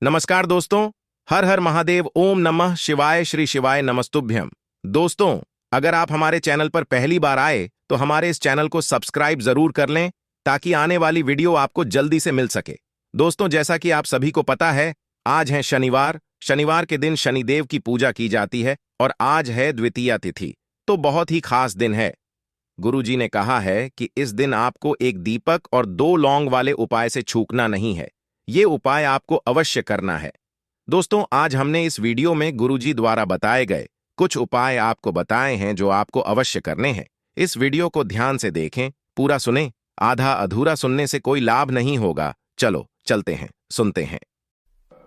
नमस्कार दोस्तों। हर हर महादेव। ओम नमः शिवाय। श्री शिवाय नमस्तुभ्यम। दोस्तों, अगर आप हमारे चैनल पर पहली बार आए तो हमारे इस चैनल को सब्सक्राइब जरूर कर लें ताकि आने वाली वीडियो आपको जल्दी से मिल सके। दोस्तों, जैसा कि आप सभी को पता है, आज है शनिवार। शनिवार के दिन शनिदेव की पूजा की जाती है और आज है द्वितीया तिथि, तो बहुत ही खास दिन है। गुरुजी ने कहा है कि इस दिन आपको एक दीपक और 2 लौंग वाले उपाय से चूकना नहीं है। ये उपाय आपको अवश्य करना है। दोस्तों, आज हमने इस वीडियो में गुरुजी द्वारा बताए गए कुछ उपाय आपको बताए हैं जो आपको अवश्य करने हैं। इस वीडियो को ध्यान से देखें, पूरा सुनें। आधा अधूरा सुनने से कोई लाभ नहीं होगा। चलो चलते हैं, सुनते हैं।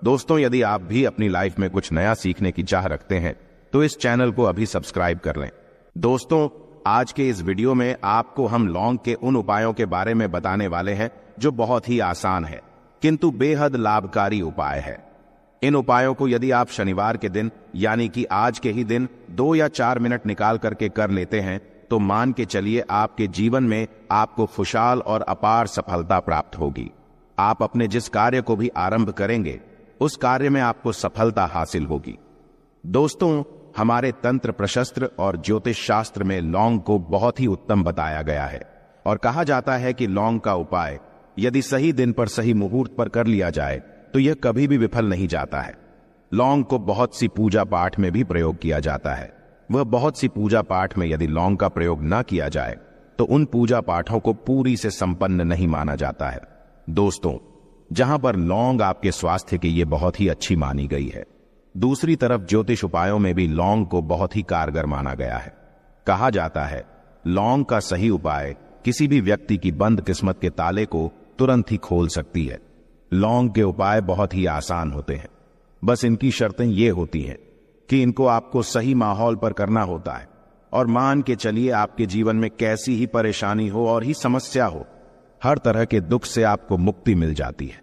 दोस्तों, यदि आप भी अपनी लाइफ में कुछ नया सीखने की चाह रखते हैं तो इस चैनल को अभी सब्सक्राइब कर लें। दोस्तों, आज के इस वीडियो में आपको हम लौंग के उन उपायों के बारे में बताने वाले हैं जो बहुत ही आसान है किंतु बेहद लाभकारी उपाय है। इन उपायों को यदि आप शनिवार के दिन यानी कि आज के ही दिन 2 या 4 मिनट निकाल करके कर लेते हैं तो मान के चलिए आपके जीवन में आपको खुशहाल और अपार सफलता प्राप्त होगी। आप अपने जिस कार्य को भी आरंभ करेंगे उस कार्य में आपको सफलता हासिल होगी। दोस्तों, हमारे तंत्र प्रशस्त्र और ज्योतिष शास्त्र में लौंग को बहुत ही उत्तम बताया गया है और कहा जाता है कि लौंग का उपाय यदि सही दिन पर सही मुहूर्त पर कर लिया जाए तो यह कभी भी विफल नहीं जाता है। लौंग को बहुत सी पूजा पाठ में भी प्रयोग किया जाता है। वह बहुत सी पूजा पाठ में यदि लौंग का प्रयोग न किया जाए तो उन पूजा पाठों को पूरी से संपन्न नहीं माना जाता है। दोस्तों, जहां पर लौंग आपके स्वास्थ्य के लिए बहुत ही अच्छी मानी गई है, दूसरी तरफ ज्योतिष उपायों में भी लौंग को बहुत ही कारगर माना गया है। कहा जाता है लौंग का सही उपाय किसी भी व्यक्ति की बंद किस्मत के ताले को तुरंत ही खोल सकती है। लौंग के उपाय बहुत ही आसान होते हैं, बस इनकी शर्तें ये होती हैं कि इनको आपको सही माहौल पर करना होता है और मान के चलिए आपके जीवन में कैसी ही परेशानी हो और ही समस्या हो, हर तरह के दुख से आपको मुक्ति मिल जाती है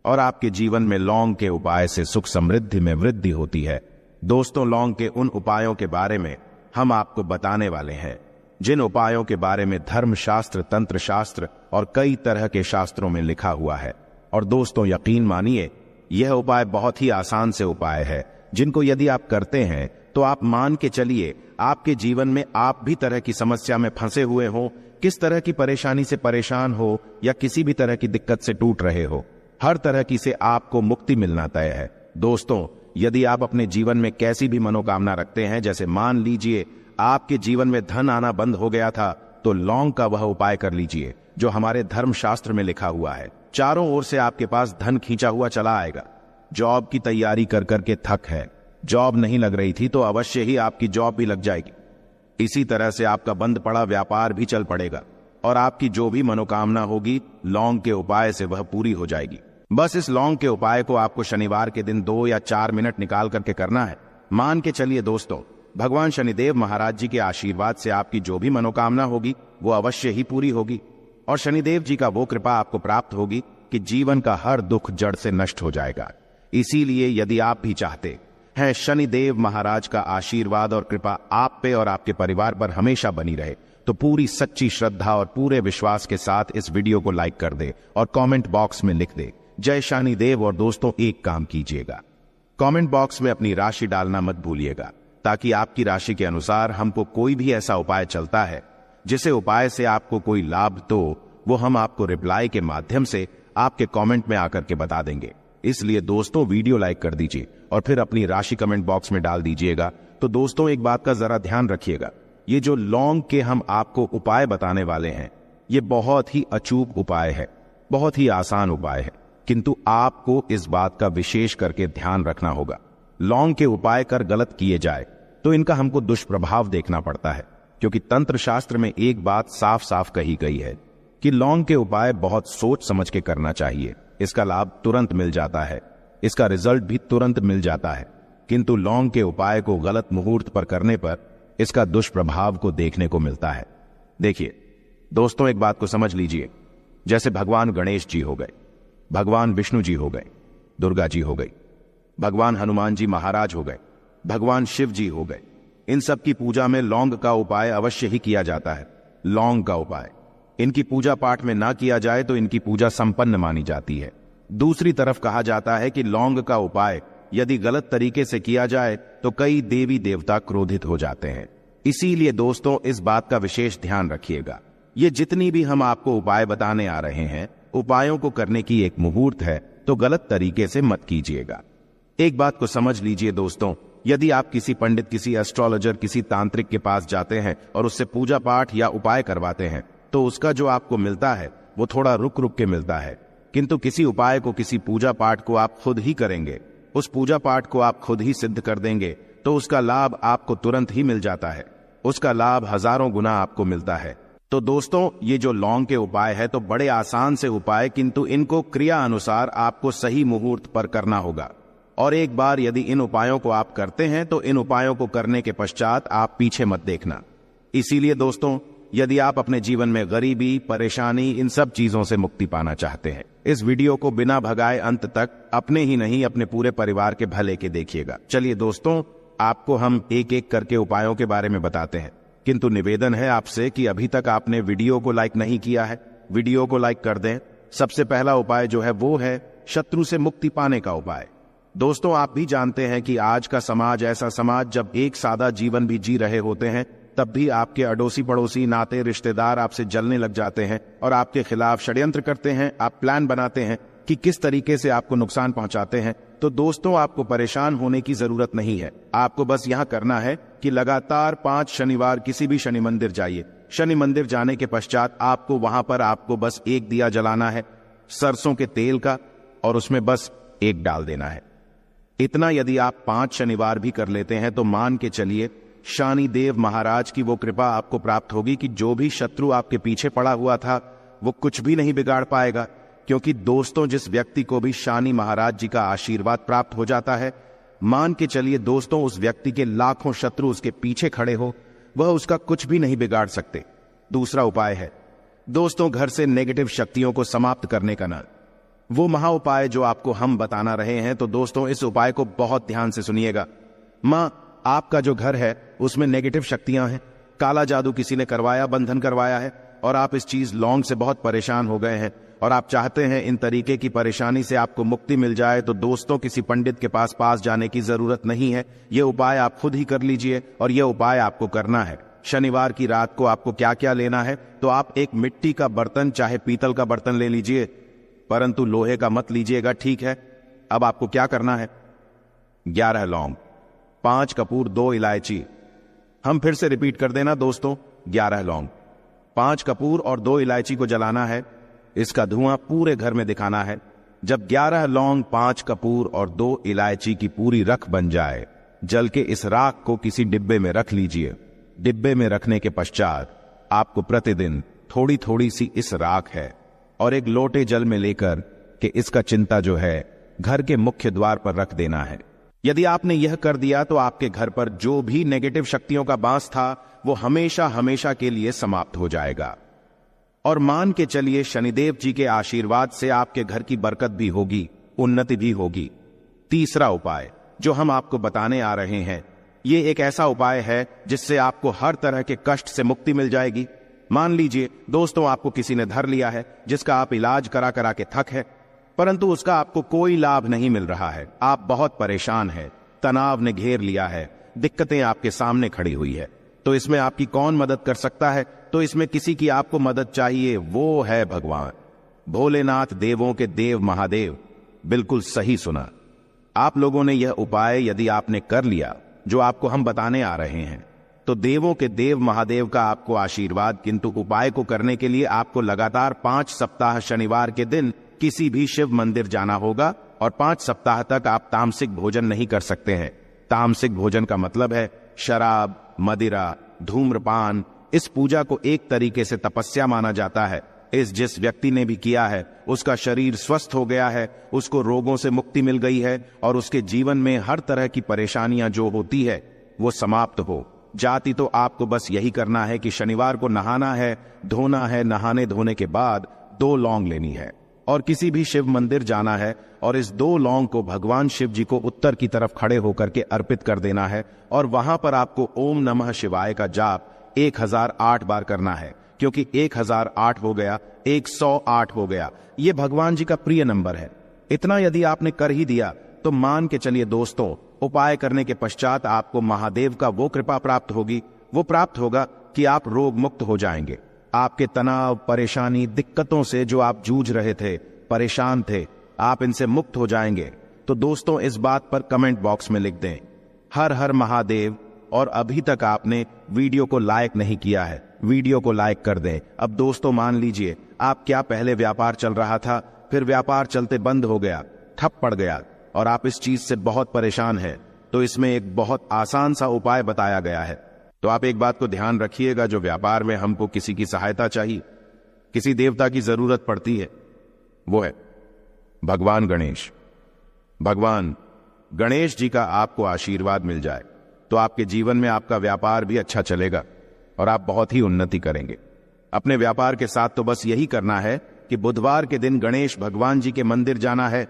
और आपके जीवन में लौंग के उपाय से सुख समृद्धि में वृद्धि होती है। दोस्तों, लौंग के उन उपायों के बारे में हम आपको बताने वाले हैं जिन उपायों के बारे में धर्मशास्त्र, तंत्र शास्त्र और कई तरह के शास्त्रों में लिखा हुआ है। और दोस्तों, यकीन मानिए यह उपाय बहुत ही आसान से उपाय है जिनको यदि आप करते हैं तो आप मान के चलिए आपके जीवन में आप भी तरह की समस्या में फंसे हुए हो, किस तरह की परेशानी से परेशान हो या किसी भी तरह की दिक्कत से टूट रहे हो, हर तरह की से आपको मुक्ति मिलना तय है। दोस्तों, यदि आप अपने जीवन में कैसी भी मनोकामना रखते हैं, जैसे मान लीजिए आपके जीवन में धन आना बंद हो गया था, तो लौंग का वह उपाय कर लीजिए जो हमारे धर्मशास्त्र में लिखा हुआ है। चारों ओर से आपके पास धन खींचा हुआ चला आएगा। जॉब की तैयारी कर करके थक है, जॉब नहीं लग रही थी तो अवश्य ही आपकी जॉब भी लग जाएगी। इसी तरह से आपका बंद पड़ा व्यापार भी चल पड़ेगा और आपकी जो भी मनोकामना होगी लौंग के उपाय से वह पूरी हो जाएगी। बस इस लौंग के उपाय को आपको शनिवार के दिन 2 या 4 मिनट निकाल करके करना है। मान के चलिए दोस्तों, भगवान शनिदेव महाराज जी के आशीर्वाद से आपकी जो भी मनोकामना होगी वो अवश्य ही पूरी होगी और शनिदेव जी का वो कृपा आपको प्राप्त होगी कि जीवन का हर दुख जड़ से नष्ट हो जाएगा। इसीलिए यदि आप भी चाहते हैं शनिदेव महाराज का आशीर्वाद और कृपा आप पे और आपके परिवार पर हमेशा बनी रहे, तो पूरी सच्ची श्रद्धा और पूरे विश्वास के साथ इस वीडियो को लाइक कर दे और कमेंट बॉक्स में लिख दे जय शनिदेव। और दोस्तों, एक काम कीजिएगा, कमेंट बॉक्स में अपनी राशि डालना मत भूलिएगा ताकि आपकी राशि के अनुसार हमको कोई भी ऐसा उपाय चलता है जिसे उपाय से आपको कोई लाभ तो वो हम आपको रिप्लाई के माध्यम से आपके कमेंट में आकर के बता देंगे। इसलिए दोस्तों, वीडियो लाइक कर दीजिए और फिर अपनी राशि कमेंट बॉक्स में डाल दीजिएगा। तो दोस्तों, एक बात का जरा ध्यान रखिएगा, ये जो लौंग के हम आपको उपाय बताने वाले हैं ये बहुत ही अचूक उपाय है, बहुत ही आसान उपाय है, किंतु आपको इस बात का विशेष करके ध्यान रखना होगा। लौंग के उपाय कर गलत किए जाए तो इनका हमको दुष्प्रभाव देखना पड़ता है, क्योंकि तंत्र शास्त्र में एक बात साफ साफ कही गई है कि लौंग के उपाय बहुत सोच समझ के करना चाहिए। इसका लाभ तुरंत मिल जाता है, इसका रिजल्ट भी तुरंत मिल जाता है, किंतु लौंग के उपाय को गलत मुहूर्त पर करने पर इसका दुष्प्रभाव को देखने को मिलता है। देखिए दोस्तों, एक बात को समझ लीजिए, जैसे भगवान गणेश जी हो गए, भगवान विष्णु जी हो गए, दुर्गा जी हो गई, भगवान हनुमान जी महाराज हो गए, भगवान शिव जी हो गए, इन सब की पूजा में लौंग का उपाय अवश्य ही किया जाता है। लौंग का उपाय इनकी पूजा पाठ में ना किया जाए तो इनकी पूजा संपन्न मानी जाती है। दूसरी तरफ कहा जाता है कि लौंग का उपाय यदि गलत तरीके से किया जाए तो कई देवी देवता क्रोधित हो जाते हैं। इसीलिए दोस्तों इस बात का विशेष ध्यान रखिएगा। ये जितनी भी हम आपको उपाय बताने आ रहे हैं, उपायों को करने की एक मुहूर्त है, तो गलत तरीके से मत कीजिएगा। एक बात को समझ लीजिए दोस्तों, यदि आप किसी पंडित, किसी एस्ट्रोलॉजर, किसी तांत्रिक के पास जाते हैं और उससे पूजा पाठ या उपाय करवाते हैं, तो उसका जो आपको मिलता है वो थोड़ा रुक रुक के मिलता है। किंतु किसी उपाय को, किसी पूजा पाठ को आप खुद ही करेंगे, उस पूजा पाठ को आप खुद ही सिद्ध कर देंगे, तो उसका लाभ आपको तुरंत ही मिल जाता है। उसका लाभ हजारों गुना आपको मिलता है। तो दोस्तों ये जो लौंग के उपाय है तो बड़े आसान से उपाय, किंतु इनको क्रिया अनुसार आपको सही मुहूर्त पर करना होगा। और एक बार यदि इन उपायों को आप करते हैं तो इन उपायों को करने के पश्चात आप पीछे मत देखना। इसीलिए दोस्तों यदि आप अपने जीवन में गरीबी, परेशानी, इन सब चीजों से मुक्ति पाना चाहते हैं, इस वीडियो को बिना भगाए अंत तक अपने ही नहीं अपने पूरे परिवार के भले के देखिएगा। चलिए दोस्तों, आपको हम एक एक करके उपायों के बारे में बताते हैं, किंतु निवेदन है आपसे कि अभी तक आपने वीडियो को लाइक नहीं किया है, वीडियो को लाइक कर दें। सबसे पहला उपाय जो है वो है शत्रु से मुक्ति पाने का उपाय। दोस्तों आप भी जानते हैं कि आज का समाज ऐसा समाज, जब एक सादा जीवन भी जी रहे होते हैं तब भी आपके अड़ोसी पड़ोसी, नाते रिश्तेदार आपसे जलने लग जाते हैं और आपके खिलाफ षड्यंत्र करते हैं। आप प्लान बनाते हैं कि किस तरीके से आपको नुकसान पहुंचाते हैं। तो दोस्तों आपको परेशान होने की जरूरत नहीं है। आपको बस यहां करना है कि लगातार 5 शनिवार किसी भी शनि मंदिर जाइए। शनि मंदिर जाने के पश्चात आपको वहां पर आपको बस एक दिया जलाना है सरसों के तेल का, और उसमें बस एक डाल देना है। इतना यदि आप 5 शनिवार भी कर लेते हैं तो मान के चलिए शनिदेव महाराज की वो कृपा आपको प्राप्त होगी कि जो भी शत्रु आपके पीछे पड़ा हुआ था वो कुछ भी नहीं बिगाड़ पाएगा। क्योंकि दोस्तों जिस व्यक्ति को भी शनि महाराज जी का आशीर्वाद प्राप्त हो जाता है, मान के चलिए दोस्तों उस व्यक्ति के लाखों शत्रु उसके पीछे खड़े हो, वह उसका कुछ भी नहीं बिगाड़ सकते। दूसरा उपाय है दोस्तों घर से नेगेटिव शक्तियों को समाप्त करने का नल, वो महा उपाय जो आपको हम बताना रहे हैं। तो दोस्तों इस उपाय को बहुत ध्यान से सुनिएगा। मां, आपका जो घर है उसमें नेगेटिव शक्तियां हैं, काला जादू किसी ने करवाया, बंधन करवाया है, और आप इस चीज लौंग से बहुत परेशान हो गए हैं और आप चाहते हैं इन तरीके की परेशानी से आपको मुक्ति मिल जाए, तो दोस्तों किसी पंडित के पास जाने की जरूरत नहीं है। ये उपाय आप खुद ही कर लीजिए। और ये उपाय आपको करना है शनिवार की रात को। आपको क्या क्या लेना है, तो आप एक मिट्टी का बर्तन, चाहे पीतल का बर्तन ले लीजिए, परंतु लोहे का मत लीजिएगा, ठीक है। अब आपको क्या करना है, 11 लौंग, 5 कपूर, 2 इलायची। हम फिर से रिपीट कर देना दोस्तों, 11 लौंग, 5 कपूर और 2 इलायची को जलाना है। इसका धुआं पूरे घर में दिखाना है। जब 11 लौंग, 5 कपूर और 2 इलायची की पूरी रख बन जाए, जल के इस राख को किसी डिब्बे में रख लीजिए। डिब्बे में रखने के पश्चात आपको प्रतिदिन थोड़ी थोड़ी सी इस राख है और एक लोटे जल में लेकर कि इसका चिंता जो है घर के मुख्य द्वार पर रख देना है। यदि आपने यह कर दिया तो आपके घर पर जो भी नेगेटिव शक्तियों का बांस था वो हमेशा हमेशा के लिए समाप्त हो जाएगा। और मान के चलिए शनिदेव जी के आशीर्वाद से आपके घर की बरकत भी होगी, उन्नति भी होगी। तीसरा उपाय जो हम आपको बताने आ रहे हैं, ये एक ऐसा उपाय है जिससे आपको हर तरह के कष्ट से मुक्ति मिल जाएगी। मान लीजिए दोस्तों आपको किसी ने धर लिया है, जिसका आप इलाज करा करा के थक है, परंतु उसका आपको कोई लाभ नहीं मिल रहा है। आप बहुत परेशान हैं, तनाव ने घेर लिया है, दिक्कतें आपके सामने खड़ी हुई है। तो इसमें आपकी कौन मदद कर सकता है? तो इसमें किसी की आपको मदद चाहिए, वो है भगवान भोलेनाथ, देवों के देव महादेव। बिल्कुल सही सुना। आप लोगों ने यह उपाय यदि आपने कर लिया जो आपको हम बताने आ रहे हैं, तो देवों के देव महादेव का आपको आशीर्वाद। किंतु उपाय को करने के लिए आपको लगातार 5 सप्ताह शनिवार के दिन किसी भी शिव मंदिर जाना होगा और 5 सप्ताह तक आप तामसिक भोजन नहीं कर सकते हैं। तामसिक भोजन का मतलब है शराब, मदिरा, धूम्रपान। इस पूजा को एक तरीके से तपस्या माना जाता है। जिस व्यक्ति ने भी किया है उसका शरीर स्वस्थ हो गया है, उसको रोगों से मुक्ति मिल गई है और उसके जीवन में हर तरह की परेशानियां जो होती है वो समाप्त हो जाती। तो आपको बस यही करना है कि शनिवार को नहाना है, धोना है, नहाने धोने के बाद 2 लौंग लेनी है और किसी भी शिव मंदिर जाना है और इस 2 लौंग को भगवान शिव जी को उत्तर की तरफ खड़े होकर के अर्पित कर देना है। और वहां पर आपको ओम नमः शिवाय का जाप 1008 बार करना है, क्योंकि 1008 हो गया, 108 हो गया, ये भगवान जी का प्रिय नंबर है। इतना यदि आपने कर ही दिया तो मान के चलिए दोस्तों, उपाय करने के पश्चात आपको महादेव का वो कृपा प्राप्त होगी, वो प्राप्त होगा कि आप रोग मुक्त हो जाएंगे। आपके तनाव, परेशानी, दिक्कतों से जो आप जूझ रहे थे, परेशान थे, आप इनसे मुक्त हो जाएंगे। तो दोस्तों इस बात पर कमेंट बॉक्स में लिख दें हर हर महादेव। और अभी तक आपने वीडियो को लाइक नहीं किया है, वीडियो को लाइक कर दें। अब दोस्तों मान लीजिए आप क्या पहले व्यापार चल रहा था, फिर व्यापार चलते बंद हो गया, ठप पड़ गया और आप इस चीज से बहुत परेशान हैं, तो इसमें एक बहुत आसान सा उपाय बताया गया है। तो आप एक बात को ध्यान रखिएगा, जो व्यापार में हमको किसी की सहायता चाहिए, किसी देवता की जरूरत पड़ती है, वो है भगवान गणेश। भगवान गणेश जी का आपको आशीर्वाद मिल जाए तो आपके जीवन में आपका व्यापार भी अच्छा चलेगा और आप बहुत ही उन्नति करेंगे। अपने व्यापार के साथ तो बस यही करना है कि बुधवार के दिन गणेश भगवान जी के मंदिर जाना है।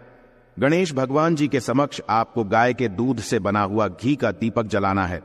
गणेश भगवान जी के समक्ष आपको गाय के दूध से बना हुआ घी का दीपक जलाना है।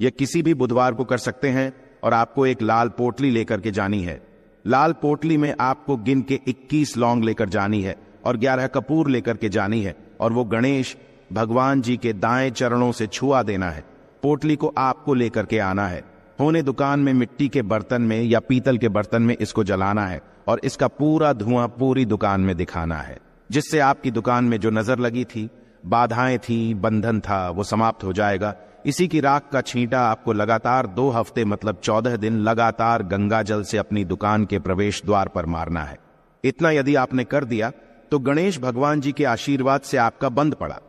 यह किसी भी बुधवार को कर सकते हैं और आपको एक लाल पोटली लेकर के जानी है। लाल पोटली में आपको गिन के 21 लौंग लेकर जानी है और 11 कपूर लेकर के जानी है और वो गणेश भगवान जी के दाएं चरणों से छुआ देना है। पोटली को आपको लेकर के आना है। होने दुकान में मिट्टी के बर्तन में या पीतल के बर्तन में इसको जलाना है और इसका पूरा धुआं पूरी दुकान में दिखाना है, जिससे आपकी दुकान में जो नजर लगी थी, बाधाएं थी, बंधन था, वो समाप्त हो जाएगा। इसी की राख का छींटा आपको लगातार 2 हफ्ते मतलब 14 दिन लगातार गंगा जल से अपनी दुकान के प्रवेश द्वार पर मारना है। इतना यदि आपने कर दिया तो गणेश भगवान जी के आशीर्वाद से आपका बंद पड़ा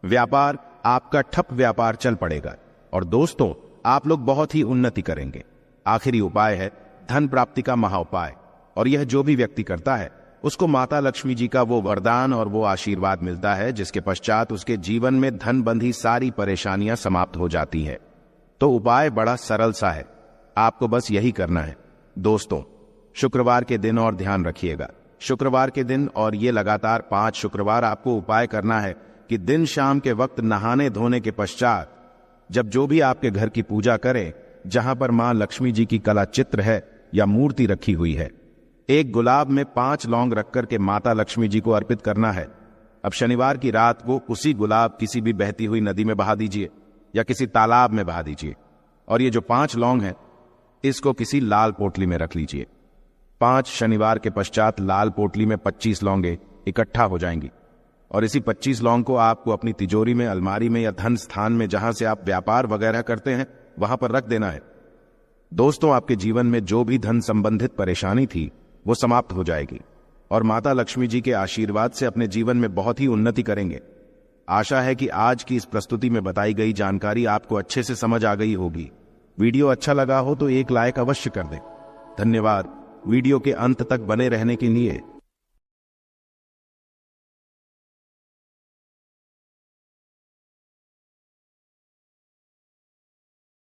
व्यापार, आपका ठप व्यापार चल पड़ेगा और दोस्तों आप लोग बहुत ही उन्नति करेंगे। आखिरी उपाय है धन प्राप्ति का महाउपाय, और यह जो भी व्यक्ति करता है उसको माता लक्ष्मी जी का वो वरदान और वो आशीर्वाद मिलता है, जिसके पश्चात उसके जीवन में धन बंधी सारी परेशानियां समाप्त हो जाती है। तो उपाय बड़ा सरल सा है, आपको बस यही करना है। दोस्तों शुक्रवार के दिन और ध्यान रखिएगा, शुक्रवार के दिन और ये लगातार 5 शुक्रवार आपको उपाय करना है कि दिन शाम के वक्त नहाने धोने के पश्चात जब जो भी आपके घर की पूजा करें, जहां पर मां लक्ष्मी जी की कला चित्र है या मूर्ति रखी हुई है, एक गुलाब में 5 लौंग रख करके माता लक्ष्मी जी को अर्पित करना है। अब शनिवार की रात को उसी गुलाब किसी भी बहती हुई नदी में बहा दीजिए या किसी तालाब में बहा दीजिए और ये जो 5 लौंग है इसको किसी लाल पोटली में रख लीजिए। 5 शनिवार के पश्चात लाल पोटली में 25 लौंगे इकट्ठा हो जाएंगी और इसी 25 लौंग को आपको अपनी तिजोरी में, अलमारी में या धन स्थान में जहां से आप व्यापार वगैरह करते हैं वहां पर रख देना है। दोस्तों आपके जीवन में जो भी धन संबंधित परेशानी थी वो समाप्त हो जाएगी और माता लक्ष्मी जी के आशीर्वाद से अपने जीवन में बहुत ही उन्नति करेंगे। आशा है कि आज की इस प्रस्तुति में बताई गई जानकारी आपको अच्छे से समझ आ गई होगी। वीडियो अच्छा लगा हो तो एक लाइक अवश्य कर दें। धन्यवाद वीडियो के अंत तक बने रहने के लिए।